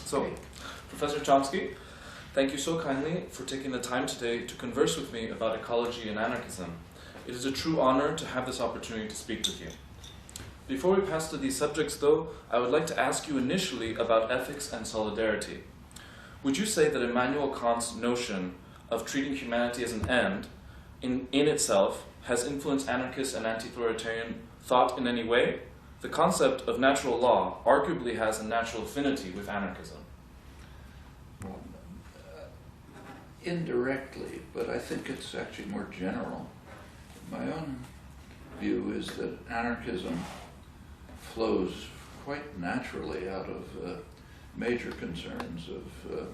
So, Professor Chomsky, thank you so kindly for taking the time today to converse with me about ecology and anarchism. It is a true honor to have this opportunity to speak with you. Before we pass to these subjects, though, I would like to ask you initially about ethics and solidarity. Would you say that Immanuel Kant's notion of treating humanity as an end in itself has influenced anarchist and anti-authoritarian thought in any way? The concept of natural law arguably has a natural affinity with anarchism. Well, indirectly, but I think it's actually more general. My own view is that anarchism flows quite naturally out of major concerns of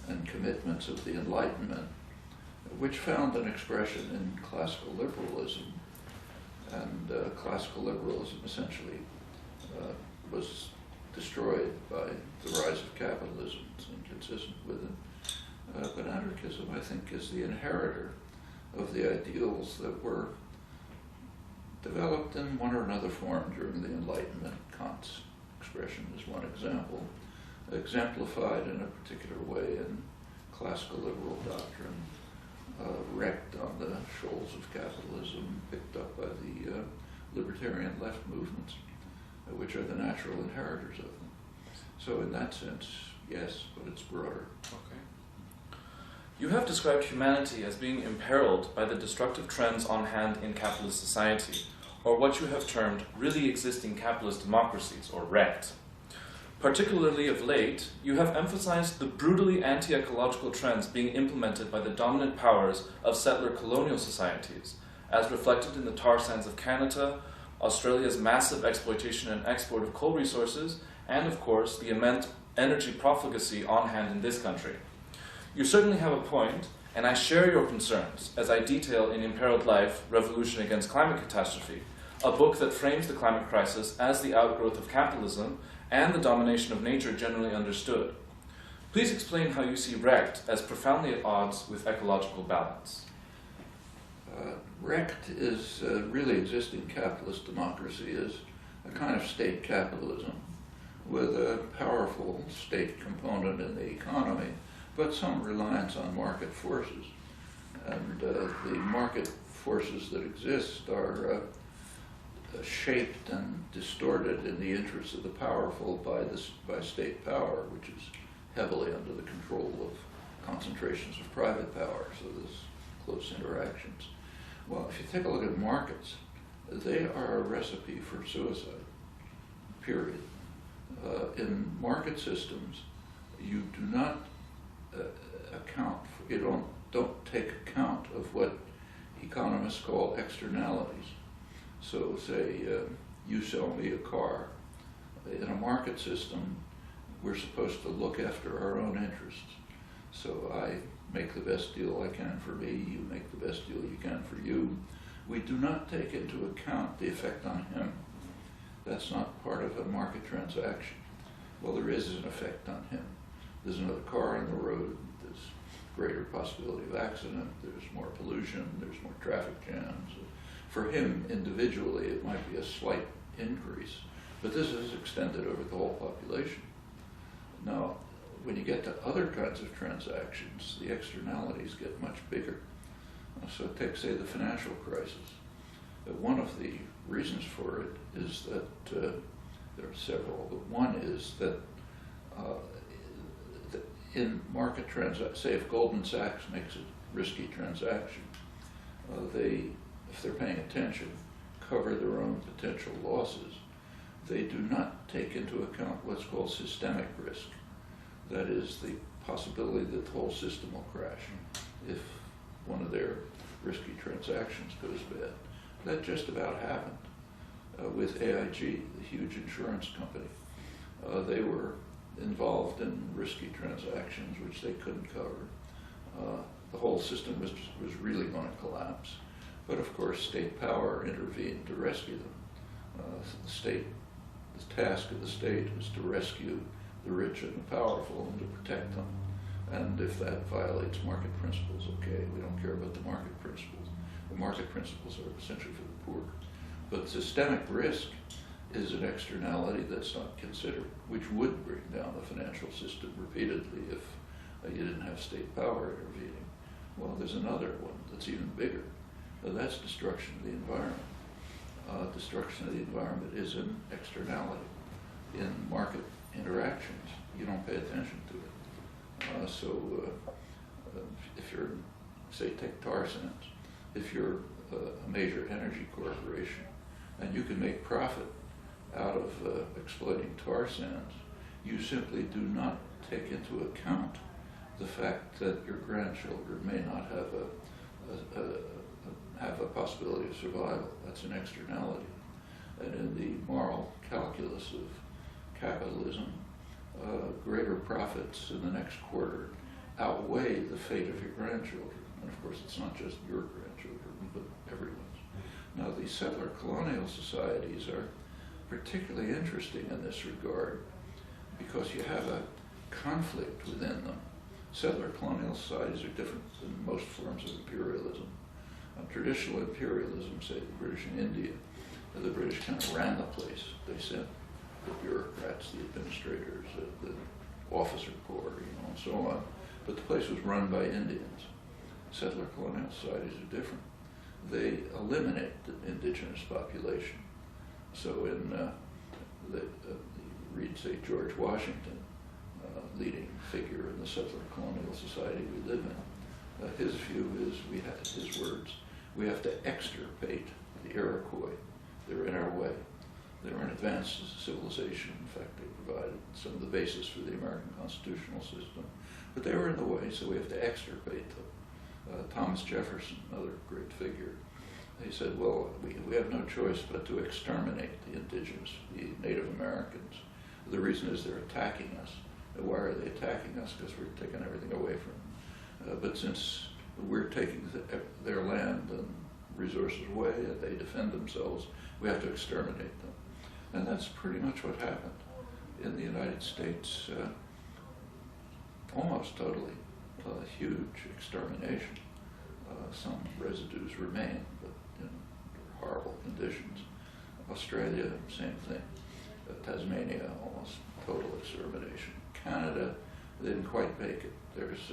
and commitments of the Enlightenment, which found an expression in classical liberalism. And classical liberalism essentially was destroyed by the rise of capitalism. It's inconsistent with it. But anarchism, I think, is the inheritor of the ideals that were developed in one or another form during the Enlightenment. Kant's expression is one example, exemplified in a particular way in classical liberal doctrine, wrecked on the shoals of capitalism, picked up by the libertarian left movements, which are the natural inheritors of them. So in that sense, yes, but it's broader. Okay. You have described humanity as being imperiled by the destructive trends on hand in capitalist society, or what you have termed really existing capitalist democracies, or wrecked. Particularly of late, you have emphasized the brutally anti-ecological trends being implemented by the dominant powers of settler colonial societies, as reflected in the tar sands of Canada, Australia's massive exploitation and export of coal resources, and of course the immense energy profligacy on hand in this country. You certainly have a point, and I share your concerns, as I detail in Imperiled Life, Revolution Against Climate Catastrophe, a book that frames the climate crisis as the outgrowth of capitalism and the domination of nature generally understood. Please explain how you see wrecked as profoundly at odds with ecological balance. Wrecked is really existing capitalist democracy is a kind of state capitalism with a powerful state component in the economy, but some reliance on market forces. And the market forces that exist are shaped and distorted in the interests of the powerful by state power, which is heavily under the control of concentrations of private power, so there's close interactions. Well, if you take a look at markets, they are a recipe for suicide, period. In market systems, you do not don't take account of what economists call externalities. So say you sell me a car. In a market system, we're supposed to look after our own interests. So I make the best deal I can for me, you make the best deal you can for you. We do not take into account the effect on him. That's not part of a market transaction. Well, there is an effect on him. There's another car on the road, there's greater possibility of accident, there's more pollution, there's more traffic jams. For him, individually, it might be a slight increase, but this is extended over the whole population. Now, when you get to other kinds of transactions, the externalities get much bigger. So take, say, the financial crisis. One of the reasons for it is that, there are several, but one is that in market transactions, say if Goldman Sachs makes a risky transaction, if they're paying attention, cover their own potential losses. They do not take into account what's called systemic risk. That is the possibility that the whole system will crash if one of their risky transactions goes bad. That just about happened with AIG, the huge insurance company. They were involved in risky transactions which they couldn't cover. The whole system was really going to collapse. But of course, state power intervened to rescue them. The task of the state is to rescue the rich and the powerful and to protect them. And if that violates market principles, okay, we don't care about the market principles. The market principles are essentially for the poor. But systemic risk is an externality that's not considered, which would bring down the financial system repeatedly if you didn't have state power intervening. Well, there's another one that's even bigger. That's destruction of the environment. Destruction of the environment is an externality. In market interactions, you don't pay attention to it. If you're, say, take tar sands, if you're a major energy corporation and you can make profit out of exploiting tar sands, you simply do not take into account the fact that your grandchildren may not have a possibility of survival. That's an externality. And in the moral calculus of capitalism, greater profits in the next quarter outweigh the fate of your grandchildren. And of course, it's not just your grandchildren, but everyone's. Now, these settler colonial societies are particularly interesting in this regard because you have a conflict within them. Settler colonial societies are different than most forms of imperialism. Traditional imperialism, say the British in India, the British kind of ran the place. They sent the bureaucrats, the administrators, the officer corps, and so on. But the place was run by Indians. Settler colonial societies are different. They eliminate the indigenous population. So in read, say, George Washington, leading figure in the settler colonial society we live in. His view is, his words, we have to extirpate the Iroquois. They're in our way. They're an advanced civilization. In fact, they provided some of the basis for the American constitutional system. But they were in the way, so we have to extirpate them. Thomas Jefferson, another great figure, he said, well, we have no choice but to exterminate the indigenous, the Native Americans. The reason is they're attacking us. Why are they attacking us? Because we're taking everything away from them. But since we're taking their land and resources away and they defend themselves, we have to exterminate them. And that's pretty much what happened in the United States, almost totally. A huge extermination. Some residues remain, but in horrible conditions. Australia, same thing. Tasmania, almost total extermination. Canada, they didn't quite make it. There's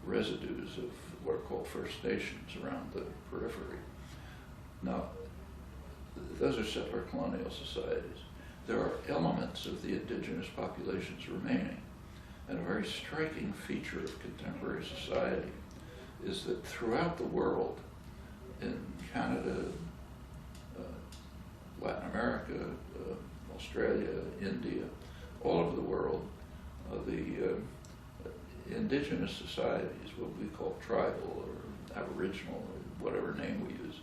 residues of what are called First Nations around the periphery. Now, those are settler colonial societies. There are elements of the indigenous populations remaining. And a very striking feature of contemporary society is that throughout the world, in Canada, Latin America, Australia, India, all over the world, the indigenous societies, what we call tribal or aboriginal or whatever name we use,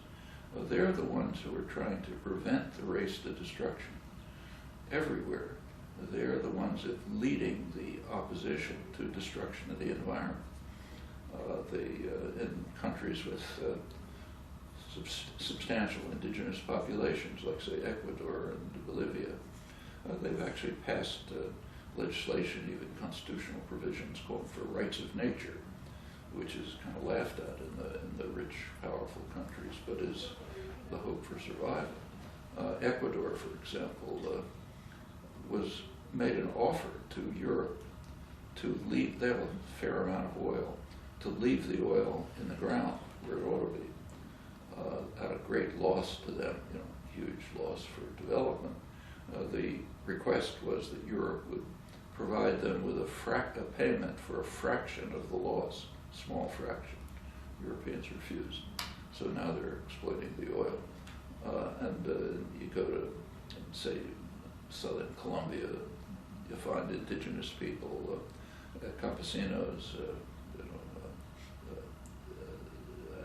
they're the ones who are trying to prevent the race to destruction everywhere. They're the ones that leading the opposition to destruction of the environment. In countries with substantial indigenous populations, like say Ecuador and Bolivia, they've actually passed legislation, even constitutional provisions called for rights of nature, which is kind of laughed at in the rich, powerful countries, but is the hope for survival. Ecuador, for example, was made an offer to Europe to leave, they have a fair amount of oil, to leave the oil in the ground where it ought to be, at a great loss to them, huge loss for development. The request was that Europe would provide them with a payment for a fraction of the loss, small fraction. Europeans refused. So now they're exploiting the oil. You go to, say, southern Colombia, you find indigenous people, campesinos,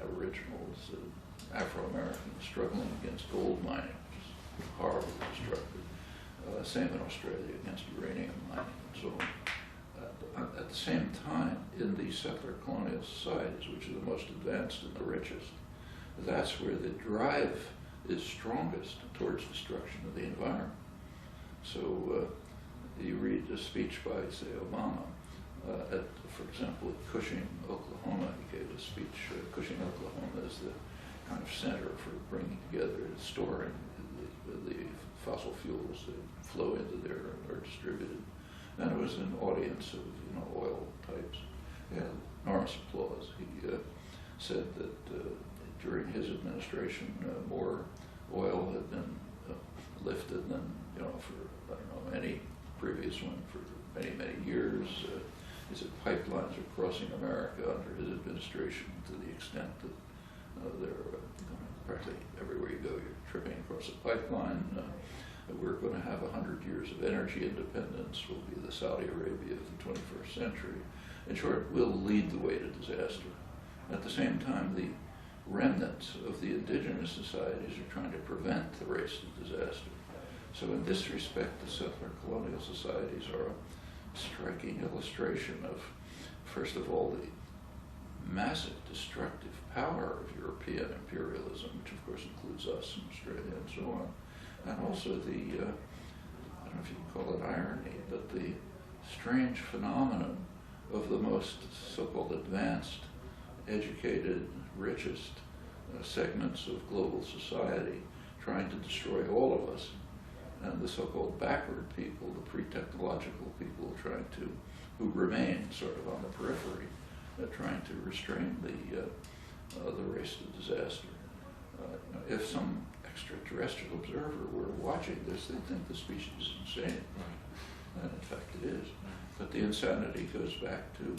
aboriginals, Afro-Americans struggling against gold mining, which is horribly destructive. Same in Australia against uranium mining and so on. At the same time, in these settler colonial societies, which are the most advanced and the richest, that's where the drive is strongest towards destruction of the environment. So you read a speech by, say, Obama, for example, at Cushing, Oklahoma. He gave a speech. Cushing, Oklahoma is the kind of center for bringing together, storing the fossil fuels that flow into there and are distributed. And it was an audience of oil types. He had enormous applause. He said that during his administration, more oil had been lifted than for I don't know any previous one for many years. He said pipelines are crossing America under his administration to the extent that they're practically everywhere you go, you're tripping across a pipeline. We're going to have 100 years of energy independence. We'll be the Saudi Arabia of the 21st century. In short, we'll lead the way to disaster. At the same time, the remnants of the indigenous societies are trying to prevent the race to disaster. So in this respect, the settler colonial societies are a striking illustration of, first of all, the massive destructive power of European imperialism, which of course includes us and Australia and so on, and also the, I don't know if you can call it irony, but the strange phenomenon of the most so-called advanced, educated, richest segments of global society trying to destroy all of us, and the so-called backward people, the pre-technological people who remain sort of on the periphery, trying to restrain the race to disaster. If some extraterrestrial observer were watching this, they'd think the species is insane. And in fact it is. But the insanity goes back to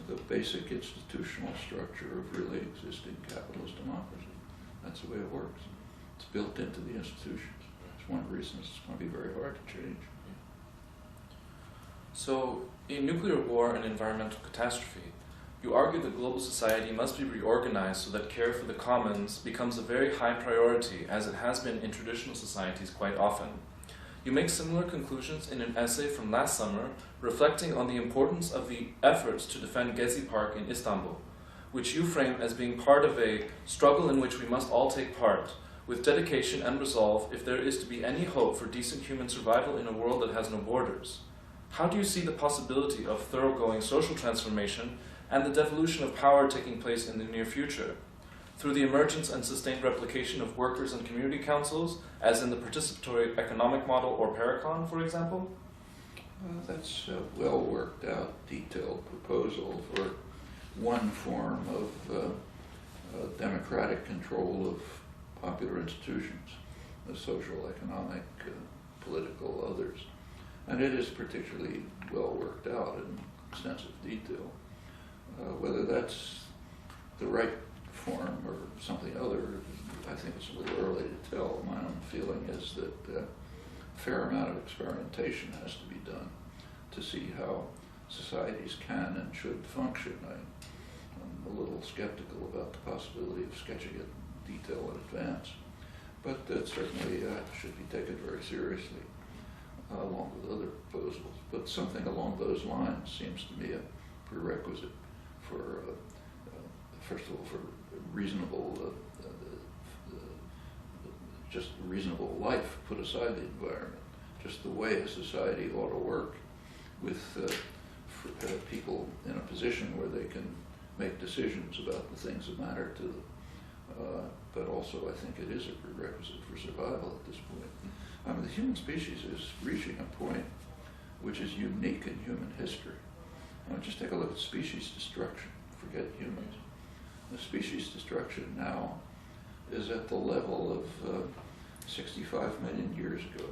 the basic institutional structure of really existing capitalist democracy. That's the way it works. It's built into the institutions. It's one of the reasons it's going to be very hard to change. So, in nuclear war and environmental catastrophe, you argue that global society must be reorganized so that care for the commons becomes a very high priority, as it has been in traditional societies quite often. You make similar conclusions in an essay from last summer, reflecting on the importance of the efforts to defend Gezi Park in Istanbul, which you frame as being part of a struggle in which we must all take part, with dedication and resolve if there is to be any hope for decent human survival in a world that has no borders. How do you see the possibility of thoroughgoing social transformation and the devolution of power taking place in the near future? Through the emergence and sustained replication of workers and community councils, as in the participatory economic model or Paracon, for example? That's a well worked out, detailed proposal for one form of democratic control of popular institutions, the social, economic, political, others. And it is particularly well worked out in extensive detail. Whether that's the right form or something other, I think it's a little early to tell. My own feeling is that a fair amount of experimentation has to be done to see how societies can and should function. I'm a little skeptical about the possibility of sketching it in detail in advance, but that certainly should be taken very seriously, along with other proposals. But something along those lines seems to me a prerequisite for, first of all, for reasonable, just reasonable life, put aside the environment, just the way a society ought to work with people in a position where they can make decisions about the things that matter to them. But also I think it is a prerequisite for survival at this point. I mean, the human species is reaching a point which is unique in human history. Just take a look at species destruction. Forget humans. The species destruction now is at the level of 65 million years ago,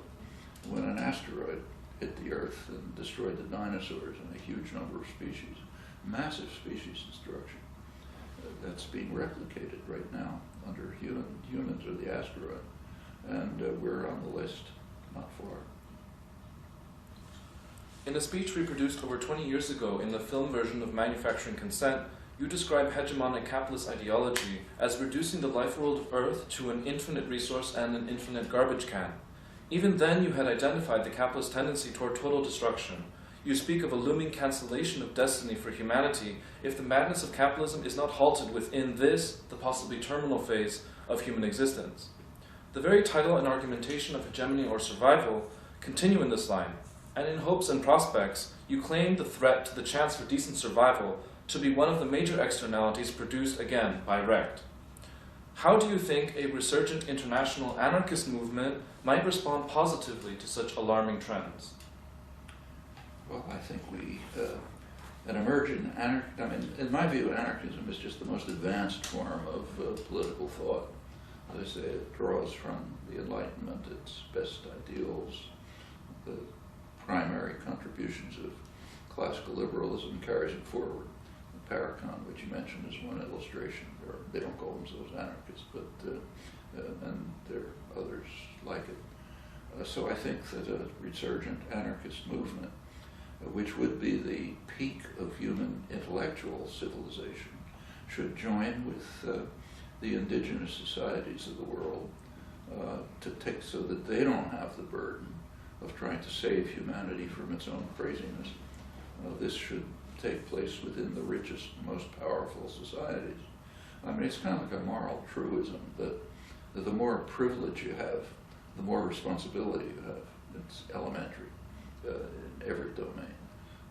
when an asteroid hit the Earth and destroyed the dinosaurs and a huge number of species. Massive species destruction. That's being replicated right now under humans or the asteroid. And we're on the list, not far. In a speech reproduced over 20 years ago in the film version of Manufacturing Consent, you describe hegemonic capitalist ideology as reducing the life world of Earth to an infinite resource and an infinite garbage can. Even then you had identified the capitalist tendency toward total destruction. You speak of a looming cancellation of destiny for humanity if the madness of capitalism is not halted within this, the possibly terminal phase of human existence. The very title and argumentation of hegemony or survival continue in this line, and in Hopes and Prospects, you claim the threat to the chance for decent survival to be one of the major externalities produced again by Recht. How do you think a resurgent international anarchist movement might respond positively to such alarming trends? Well, I think an emergent in my view, anarchism is just the most advanced form of political thought. As I say, it draws from the Enlightenment, its best ideals, the primary contributions of classical liberalism, carries it forward. Paracon, which you mentioned, is one illustration. They don't call themselves anarchists, but and there are others like it. So I think that a resurgent anarchist movement, which would be the peak of human intellectual civilization, should join with the indigenous societies of the world to take so that they don't have the burden of trying to save humanity from its own craziness. This should take place within the richest, most powerful societies. I mean, it's kind of like a moral truism that the more privilege you have, the more responsibility you have. It's elementary in every domain.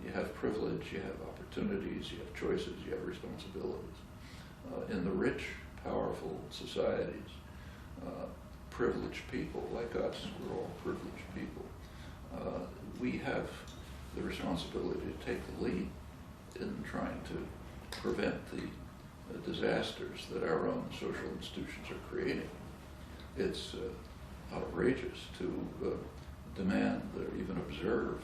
You have privilege, you have opportunities, you have choices, you have responsibilities. In the rich, powerful societies, privileged people like us, we're all privileged people, we have the responsibility to take the lead in trying to prevent the disasters that our own social institutions are creating. It's outrageous to demand or even observe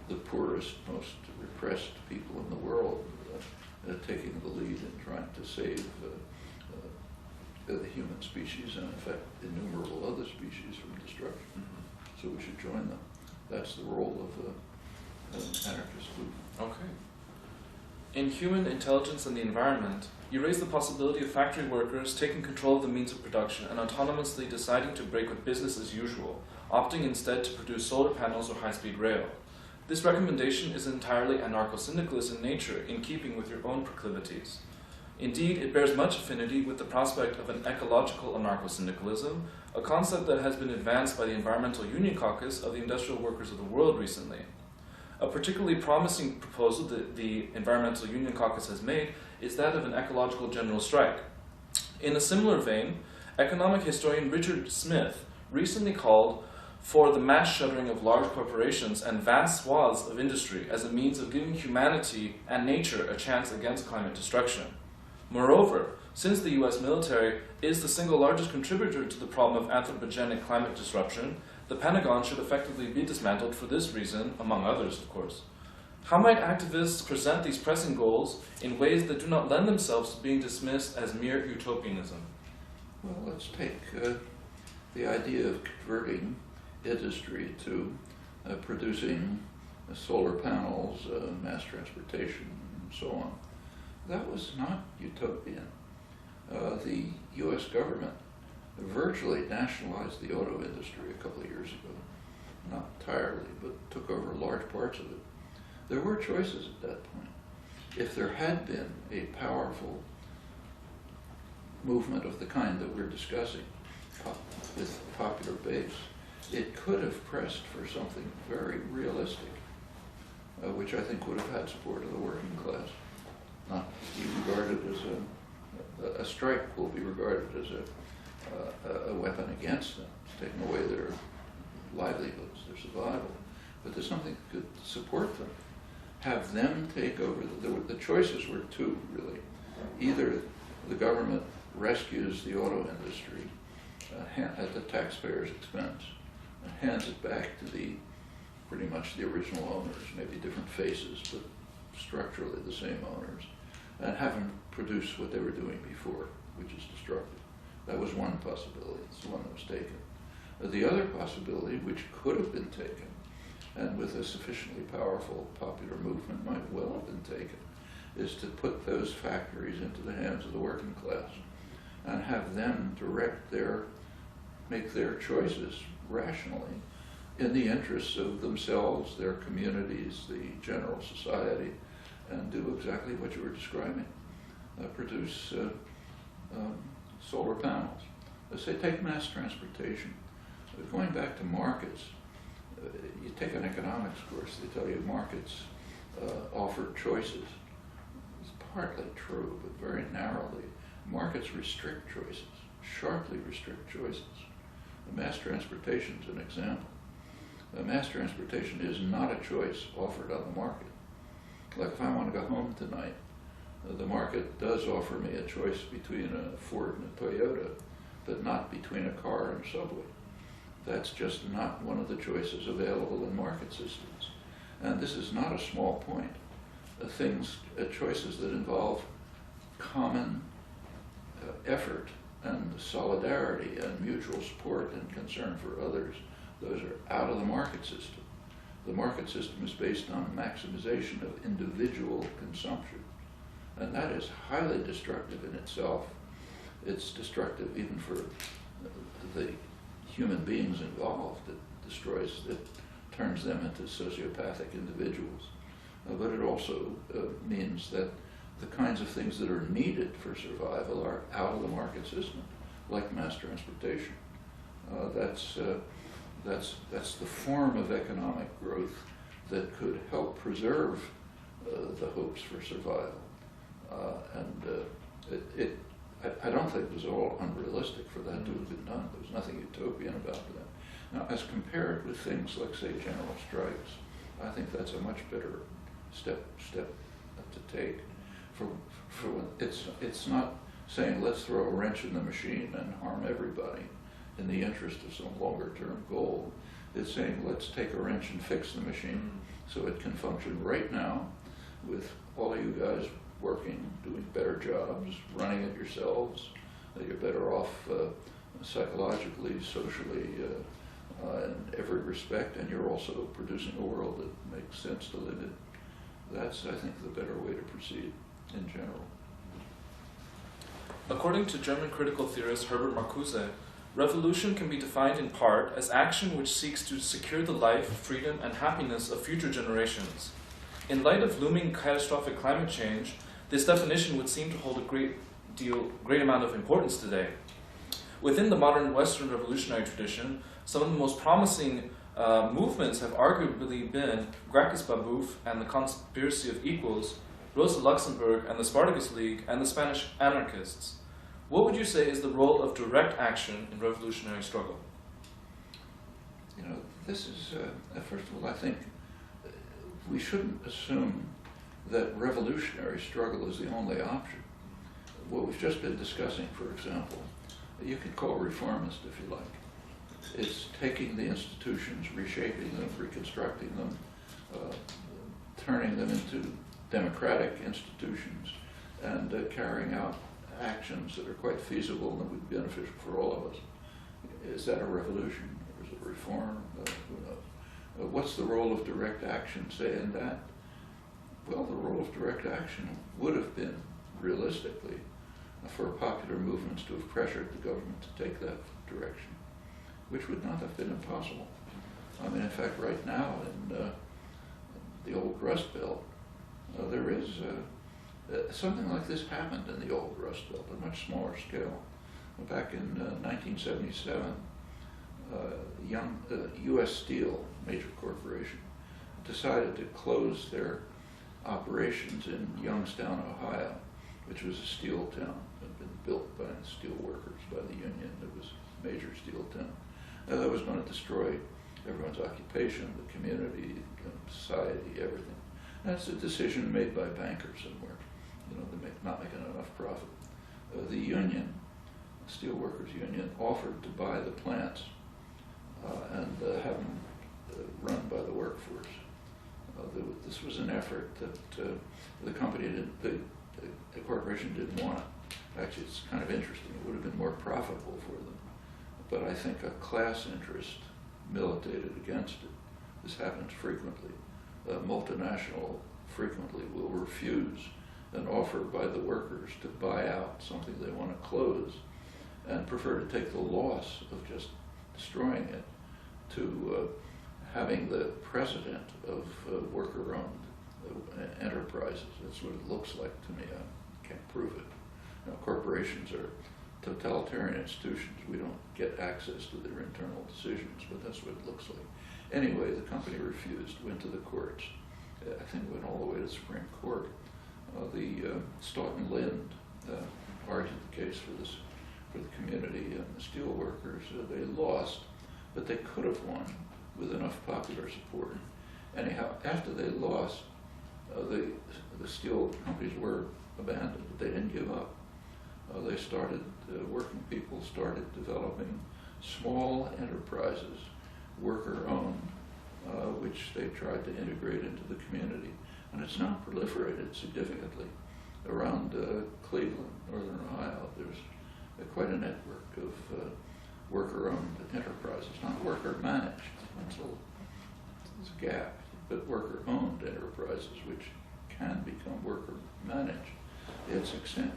the poorest, most repressed people in the world taking the lead in trying to save the human species and, in fact, innumerable other species from destruction. Mm-hmm. So we should join them. That's the role of an anarchist movement. Okay. In Human Intelligence and the Environment, you raise the possibility of factory workers taking control of the means of production and autonomously deciding to break with business as usual, opting instead to produce solar panels or high-speed rail. This recommendation is entirely anarcho-syndicalist in nature, in keeping with your own proclivities. Indeed, it bears much affinity with the prospect of an ecological anarcho-syndicalism, a concept that has been advanced by the Environmental Union Caucus of the Industrial Workers of the World recently. A particularly promising proposal that the Environmental Union Caucus has made is that of an ecological general strike. In a similar vein, economic historian Richard Smith recently called for the mass shuttering of large corporations and vast swaths of industry as a means of giving humanity and nature a chance against climate destruction. Moreover, since the US military is the single largest contributor to the problem of anthropogenic climate disruption, the Pentagon should effectively be dismantled for this reason, among others, of course. How might activists present these pressing goals in ways that do not lend themselves to being dismissed as mere utopianism? Well, let's take the idea of converting industry to producing solar panels, mass transportation, and so on. That was not utopian. The U.S. government virtually nationalized the auto industry a couple of years ago. Not entirely, but took over large parts of it. There were choices at that point. If there had been a powerful movement of the kind that we're discussing with a popular base, it could have pressed for something very realistic, which I think would have had support of the working class. Not be regarded as a strike will be regarded as a weapon against them. It's taking away their livelihoods, their survival. But there's something that could support them. Have them take over. The choices were two, really. Either the government rescues the auto industry at the taxpayer's expense and hands it back to pretty much the original owners, maybe different faces, but structurally the same owners, and have them produce what they were doing before, which is destructive. That was one possibility. It's the one that was taken. The other possibility, which could have been taken, and with a sufficiently powerful popular movement might well have been taken, is to put those factories into the hands of the working class and have them make their choices rationally in the interests of themselves, their communities, the general society, and do exactly what you were describing. Produce solar panels. Let's say take mass transportation. Going back to markets, you take an economics course, they tell you markets offer choices. It's partly true, but very narrowly. markets restrict choices, sharply restrict choices. Mass transportation is an example. Mass transportation is not a choice offered on the market. Like if I want to go home tonight, the market does offer me a choice between a Ford and a Toyota, but not between a car and a subway. That's just not one of the choices available in market systems. And this is not a small point. Choices that involve common effort and solidarity and mutual support and concern for others, those are out of the market system. The market system is based on maximization of individual consumption, and that is highly destructive in itself. It's destructive even for the human beings involved. It turns them into sociopathic individuals. But it also means that the kinds of things that are needed for survival are out of the market system, like mass transportation. That's the form of economic growth that could help preserve the hopes for survival. I don't think it was all unrealistic for that to have been done. There was nothing utopian about that. Now, as compared with things like, say, general strikes, I think that's a much better step to take. It's not saying let's throw a wrench in the machine and harm everybody in the interest of some longer-term goal. It's saying let's take a wrench and fix the machine so it can function right now with all of you guys working, doing better jobs, running it yourselves. You're better off psychologically, socially, in every respect, and you're also producing a world that makes sense to live in. That's, I think, the better way to proceed in general. According to German critical theorist Herbert Marcuse, revolution can be defined in part as action which seeks to secure the life, freedom, and happiness of future generations. In light of looming catastrophic climate change, this definition would seem to hold a great amount of importance today. Within the modern Western revolutionary tradition, some of the most promising movements have arguably been Gracchus Babeuf and the Conspiracy of Equals, Rosa Luxemburg and the Spartacus League, and the Spanish anarchists. What would you say is the role of direct action in revolutionary struggle? You know, this is, first of all, I think we shouldn't assume that revolutionary struggle is the only option. What we've just been discussing, for example, you could call reformist if you like. It's taking the institutions, reshaping them, reconstructing them, turning them into democratic institutions, and carrying out actions that are quite feasible and that would be beneficial for all of us. Is that a revolution, or is it a reform? Who knows? What's the role of direct action, say, in that? Well, the role of direct action would have been, realistically, for popular movements to have pressured the government to take that direction, which would not have been impossible. I mean, in fact, right now in the old Rust Belt, there is something like this happened in the old Rust Belt, at a much smaller scale. Back in 1977, U.S. Steel, major corporation, decided to close their operations in Youngstown, Ohio, which was a steel town. It had been built by steel workers, by the union. It was a major steel town. Now, that was going to destroy everyone's occupation, the community, society, everything. That's a decision made by bankers somewhere. You know, they're not making enough profit. The union, the steelworkers union, offered to buy the plants and have them run by the workforce. This was an effort that the company didn't, the corporation didn't want. Actually, it's kind of interesting. It would have been more profitable for them. But I think a class interest militated against it. This happens frequently. Multinational frequently will refuse an offer by the workers to buy out something they want to close and prefer to take the loss of just destroying it to having the president of worker-owned enterprises. That's what it looks like to me. I can't prove it. Now, corporations are totalitarian institutions. We don't get access to their internal decisions, but that's what it looks like. Anyway, the company refused, went to the courts. I think it went all the way to the Supreme Court. The Stoughton Lind argued the case for the community and the steel workers. They lost, but they could have won with enough popular support. Anyhow, after they lost, the steel companies were abandoned, but they didn't give up. They started, working people started developing small enterprises, worker-owned, which they tried to integrate into the community. And it's now proliferated significantly. Around Cleveland, Northern Ohio, there's quite a network of worker-owned enterprises, not worker-managed. It's a gap, but worker-owned enterprises, which can become worker-managed. It's expanding.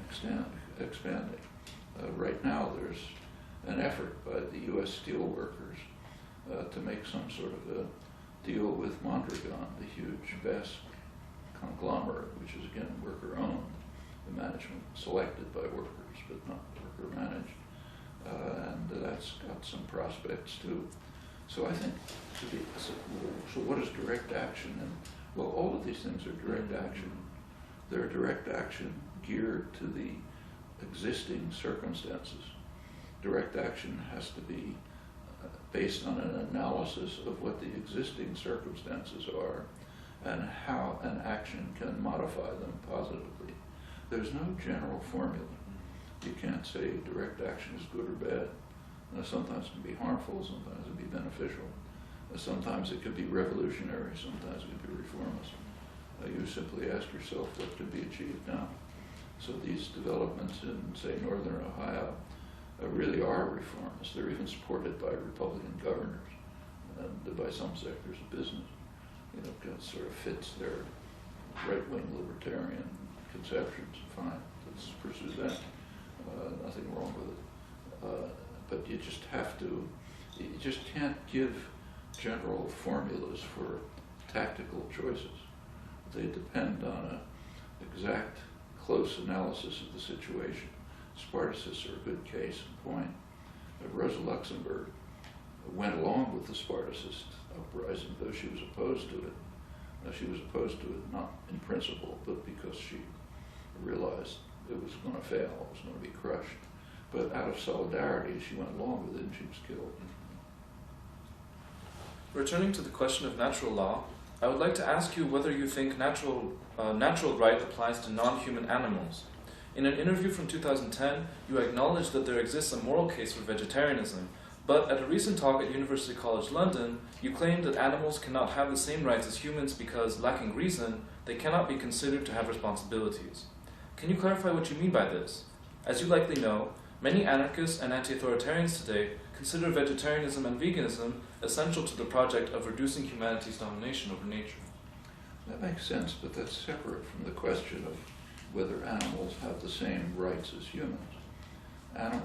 Right now, there's an effort by the U.S. steel workers to make some sort of a deal with Mondragon, the huge, vast conglomerate, which is again worker-owned, the management selected by workers, but not worker-managed. And that's got some prospects too. So I think, so what is direct action? And well, all of these things are direct action. They're direct action geared to the existing circumstances. Direct action has to be based on an analysis of what the existing circumstances are and how an action can modify them positively. There's no general formula. You can't say direct action is good or bad. Sometimes it can be harmful, sometimes it can be beneficial. Sometimes it could be revolutionary, sometimes it could be reformist. You simply ask yourself what could be achieved now. So these developments in, say, Northern Ohio really are reformist. They're even supported by Republican governors and by some sectors of business. You know, it sort of fits their right-wing libertarian conceptions. Fine, let's pursue that. Nothing wrong with it. But you just have to, you just can't give general formulas for tactical choices. They depend on an exact, close analysis of the situation. Spartacists are a good case in point. Rosa Luxemburg went along with the Spartacist uprising, though she was opposed to it. She was opposed to it not in principle, but because she realized it was going to fail, it was going to be crushed. But out of solidarity, she went along with it and she was killed. Returning to the question of natural law, I would like to ask you whether you think natural right applies to non-human animals. In an interview from 2010, you acknowledged that there exists a moral case for vegetarianism, but at a recent talk at University College London, you claimed that animals cannot have the same rights as humans because, lacking reason, they cannot be considered to have responsibilities. Can you clarify what you mean by this? As you likely know, many anarchists and anti-authoritarians today consider vegetarianism and veganism essential to the project of reducing humanity's domination over nature. That makes sense, but that's separate from the question of whether animals have the same rights as humans.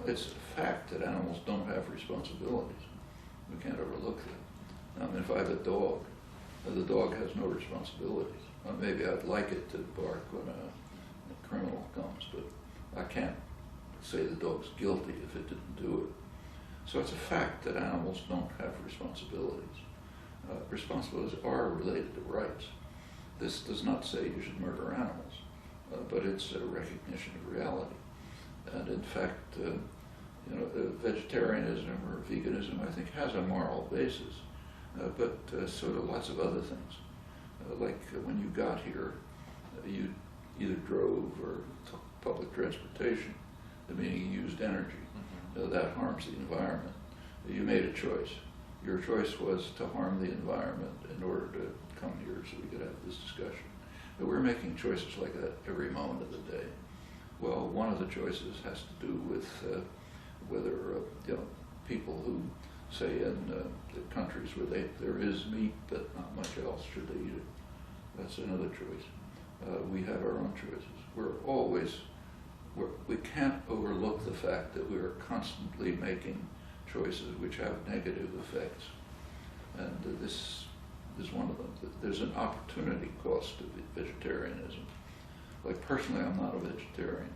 It's a fact that animals don't have responsibilities. We can't overlook that. I mean, if I have a dog, the dog has no responsibilities. Maybe I'd like it to bark when a criminal comes, but I can't say the dog's guilty if it didn't do it. So it's a fact that animals don't have responsibilities. Responsibilities are related to rights. This does not say you should murder animals, but it's a recognition of reality. And in fact, vegetarianism or veganism, I think, has a moral basis, but so do lots of other things. Like when you got here, you either drove or took public transportation, meaning you used energy. That harms the environment. You made a choice. Your choice was to harm the environment in order to come here so we could have this discussion. But we're making choices like that every moment of the day. Well, one of the choices has to do with whether people who, say, in the countries where there is meat but not much else, should they eat it? That's another choice. We have our own choices. We can't overlook the fact that we are constantly making choices which have negative effects. And this is one of them. There's an opportunity cost to vegetarianism. Like personally, I'm not a vegetarian,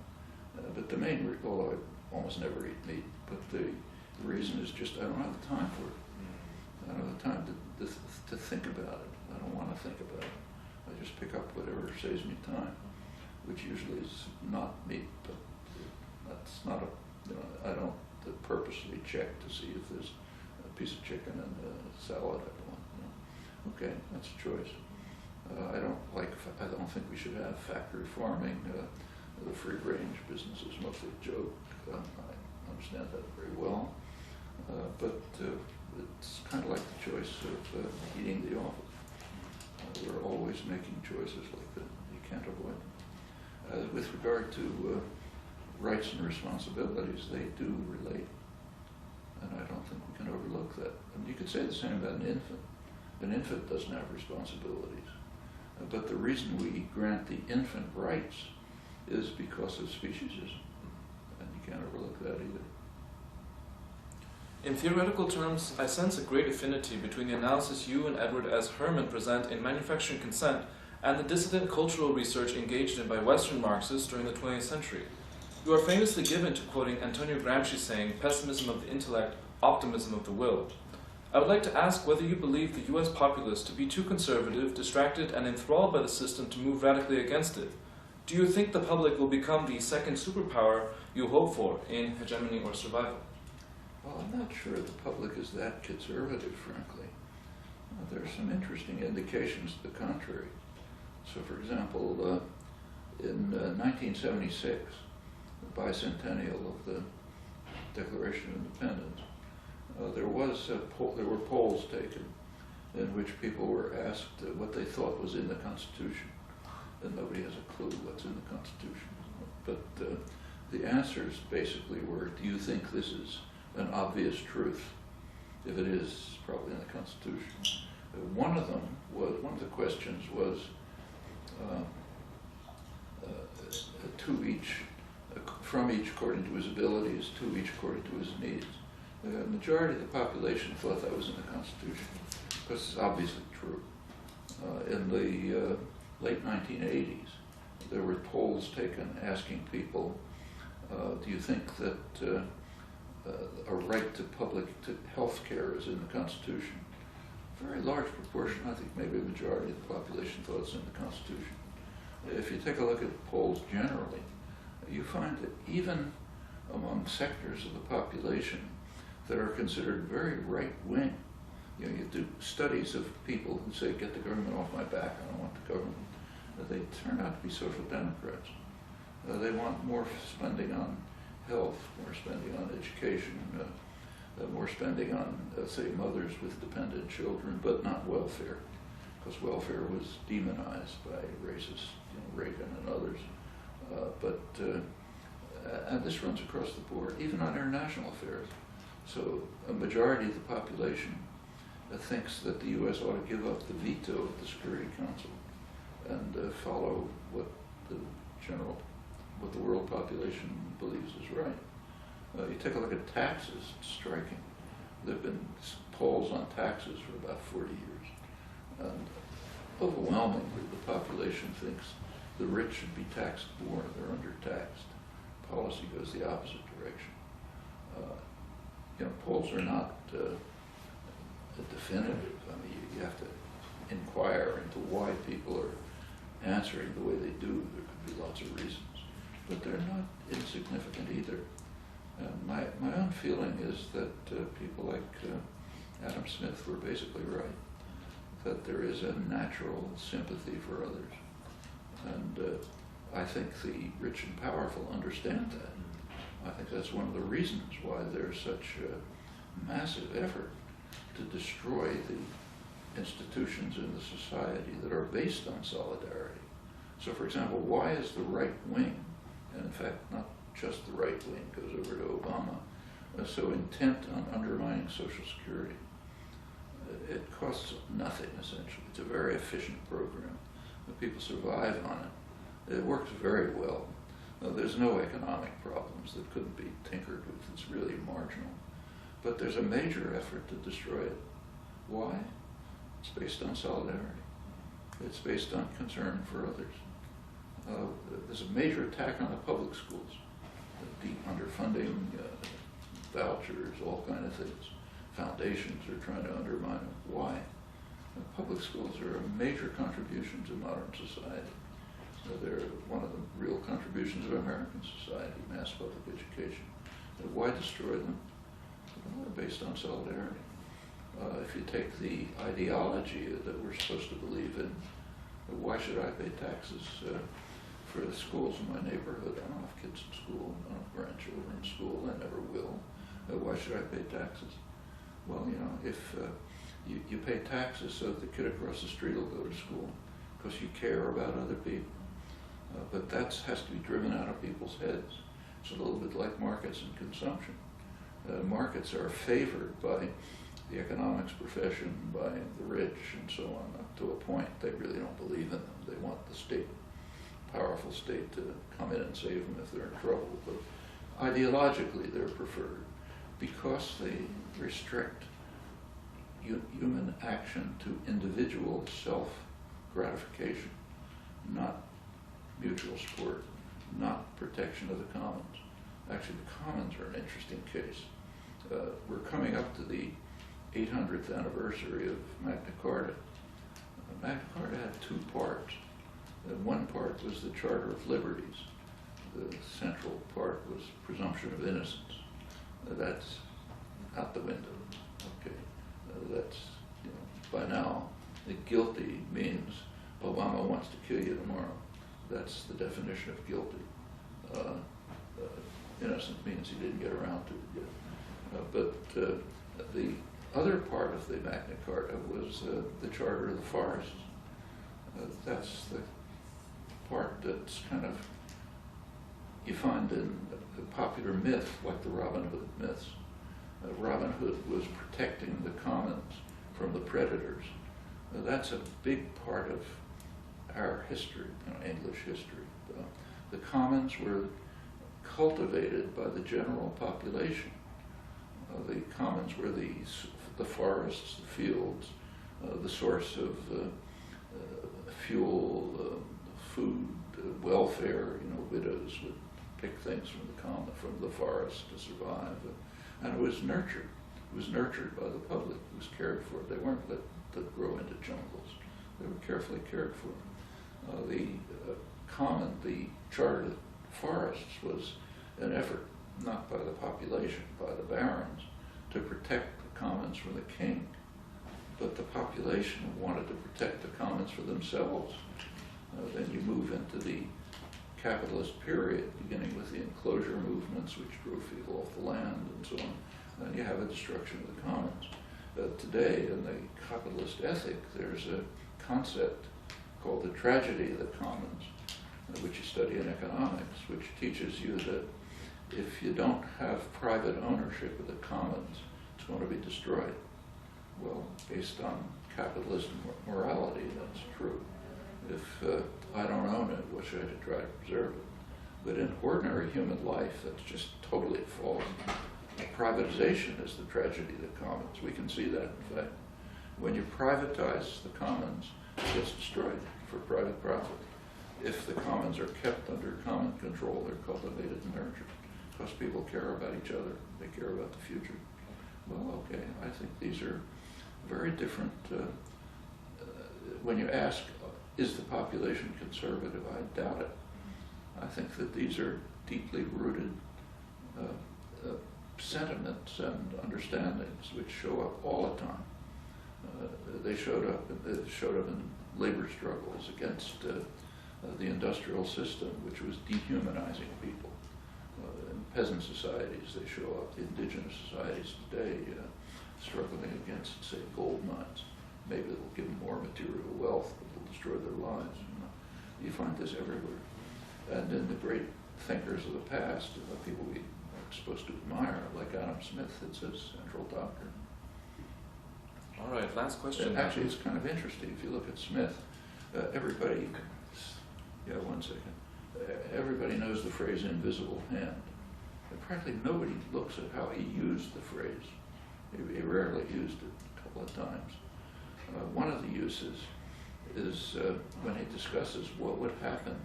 but the main reason, although I almost never eat meat, but the reason is just I don't have the time for it. I don't have the time to think about it. I don't want to think about it. I just pick up whatever saves me time, which usually is not meat, but That's not I don't purposely check to see if there's a piece of chicken in the salad I want. Okay, that's a choice. I don't think we should have factory farming. The free range business is mostly a joke. I understand that very well. But it's kind of like the choice of heating the office. We're always making choices like that. You can't avoid them. With regard to rights and responsibilities, they do relate. And I don't think we can overlook that. And you could say the same about an infant. An infant doesn't have responsibilities. But the reason we grant the infant rights is because of speciesism. And you can't overlook that either. In theoretical terms, I sense a great affinity between the analysis you and Edward S. Herman present in Manufacturing Consent and the dissident cultural research engaged in by Western Marxists during the 20th century. You are famously given to quoting Antonio Gramsci saying, "Pessimism of the intellect, optimism of the will." I would like to ask whether you believe the U.S. populace to be too conservative, distracted, and enthralled by the system to move radically against it. Do you think the public will become the second superpower you hope for in hegemony or survival? Well, I'm not sure the public is that conservative, frankly. There are some interesting indications to the contrary. So, for example, in 1976, the bicentennial of the Declaration of Independence, there were polls taken in which people were asked what they thought was in the Constitution, and nobody has a clue what's in the Constitution. But the answers basically were, do you think this is an obvious truth? If it is, it's probably in the Constitution. One of the questions was to each, from each according to his abilities, to each according to his needs. The majority of the population thought that was in the Constitution, because it's obviously true. In the late 1980s, there were polls taken asking people, do you think that a right to health care is in the Constitution? A very large proportion, I think maybe a majority of the population thought it's in the Constitution. If you take a look at polls generally, you find that even among sectors of the population that are considered very right-wing, you do studies of people who say, get the government off my back, I don't want the government. They turn out to be social democrats. They want more spending on health, more spending on education, more spending on, say, mothers with dependent children, but not welfare, because welfare was demonized by racists, Reagan and others. And this runs across the board, even on international affairs. So a majority of the population thinks that the U.S. ought to give up the veto of the Security Council and follow what the world population believes is right. You take a look at taxes, it's striking. There have been polls on taxes for about 40 years. And overwhelmingly, the population thinks the rich should be taxed more, they're undertaxed. Policy goes the opposite direction. Polls are not definitive. I mean, you have to inquire into why people are answering the way they do. There could be lots of reasons, but they're not insignificant either. My own feeling is that people like Adam Smith were basically right, that there is a natural sympathy for others. And I think the rich and powerful understand that. I think that's one of the reasons why there's such a massive effort to destroy the institutions in the society that are based on solidarity. So, for example, why is the right wing, and in fact not just the right wing, goes over to Obama, so intent on undermining Social Security? It costs nothing, essentially. It's a very efficient program. The people survive on it. It works very well. There's no economic problems that couldn't be tinkered with. It's really marginal. But there's a major effort to destroy it. Why? It's based on solidarity. It's based on concern for others. There's a major attack on the public schools. Deep underfunding, vouchers, all kinds of things. Foundations are trying to undermine it. Why? Public schools are a major contribution to modern society. They're one of the real contributions of American society, mass public education. Why destroy them? Well, they're based on solidarity. If you take the ideology that we're supposed to believe in, why should I pay taxes for the schools in my neighborhood? I don't have kids in school, I don't have grandchildren in school, I never will. Why should I pay taxes? Well, you know, if you pay taxes so that the kid across the street will go to school because you care about other people. But that has to be driven out of people's heads. It's a little bit like markets and consumption. Markets are favored by the economics profession, by the rich, and so on, up to a point. They really don't believe in them. They want the state, powerful state, to come in and save them if they're in trouble. But ideologically, they're preferred because they restrict human action to individual self-gratification, not mutual support, not protection of the commons. Actually, the commons are an interesting case. We're coming up to the 800th anniversary of Magna Carta. Magna Carta had two parts. One part was the Charter of Liberties. The central part was presumption of innocence. That's out the window. Okay, that's, you know, by now, the guilty means Obama wants to kill you tomorrow. That's the definition of guilty. Innocent means he didn't get around to it yet. But the other part of the Magna Carta was the Charter of the Forests. That's the part that's kind of, you find in the popular myth, like the Robin Hood myths. Robin Hood was protecting the commons from the predators. That's a big part of our history, you know, English history. The commons were cultivated by the general population. The commons were the forests, the fields, the source of fuel, food, welfare. You know, widows would pick things from the forest to survive, and it was nurtured. It was nurtured by the public. It was cared for. They weren't let grow into jungles. They were carefully cared for. The Charter of the Forests was an effort, not by the population, by the barons, to protect the commons from the king. But the population wanted to protect the commons for themselves. Then you move into the capitalist period, beginning with the enclosure movements, which drove people off the land and so on. Then you have a destruction of the commons. Today, in the capitalist ethic, there's a concept called the tragedy of the commons, which you study in economics, which teaches you that if you don't have private ownership of the commons, it's going to be destroyed. Well, based on capitalist morality, that's true. If I don't own it, what should I try to preserve it? But in ordinary human life, that's just totally false. Privatization is the tragedy of the commons. We can see that, in fact. When you privatize the commons, it gets destroyed for private profit. If the commons are kept under common control, they're cultivated and nurtured. Because people care about each other, they care about the future. Well, okay, I think these are very different. When you ask, is the population conservative? I doubt it. I think that these are deeply rooted sentiments and understandings which show up all the time. They showed up in labor struggles against the industrial system, which was dehumanizing people. In peasant societies, they show up. The indigenous societies today struggling against, say, gold mines. Maybe it'll give them more material wealth, but it'll destroy their lives. You find this everywhere. And in the great thinkers of the past, people we are supposed to admire, like Adam Smith, it's his central doctrine. All right, last question. Actually, it's kind of interesting. If you look at Smith, everybody knows the phrase invisible hand. And practically nobody looks at how he used the phrase. He rarely used it, a couple of times. One of the uses is when he discusses what would happen.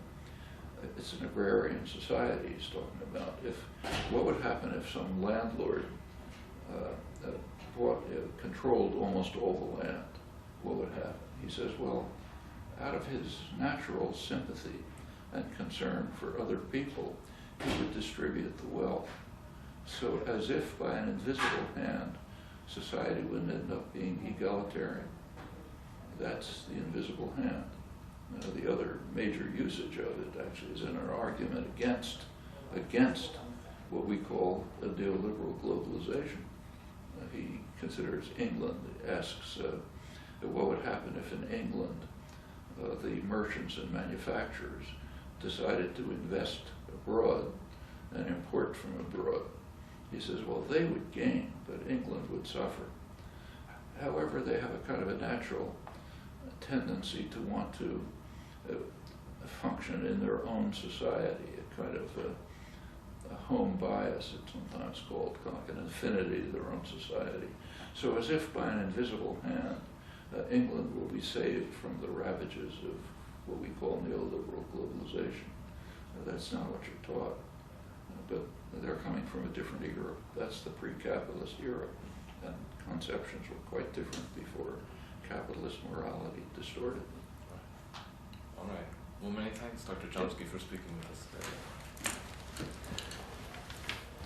It's an agrarian society he's talking about. What would happen if some landlord controlled almost all the land? What would happen? He says, well, out of his natural sympathy, and concern for other people, he would distribute the wealth. So as if by an invisible hand, society would end up being egalitarian. That's the invisible hand. The other major usage of it actually is in an argument against what we call a neoliberal globalization. He considers England, asks what would happen if in England the merchants and manufacturers decided to invest abroad and import from abroad. He says, well, they would gain, but England would suffer. However, they have a kind of a natural tendency to want to function in their own society, a kind of a home bias, it's sometimes called, like an affinity to their own society. So as if by an invisible hand, England will be saved from the ravages of what we call neoliberal globalization. That's not what you're taught, but they're coming from a different era. That's the pre-capitalist era, and conceptions were quite different before capitalist morality distorted them. All right. Well, many thanks, Dr. Chomsky, for speaking with us today.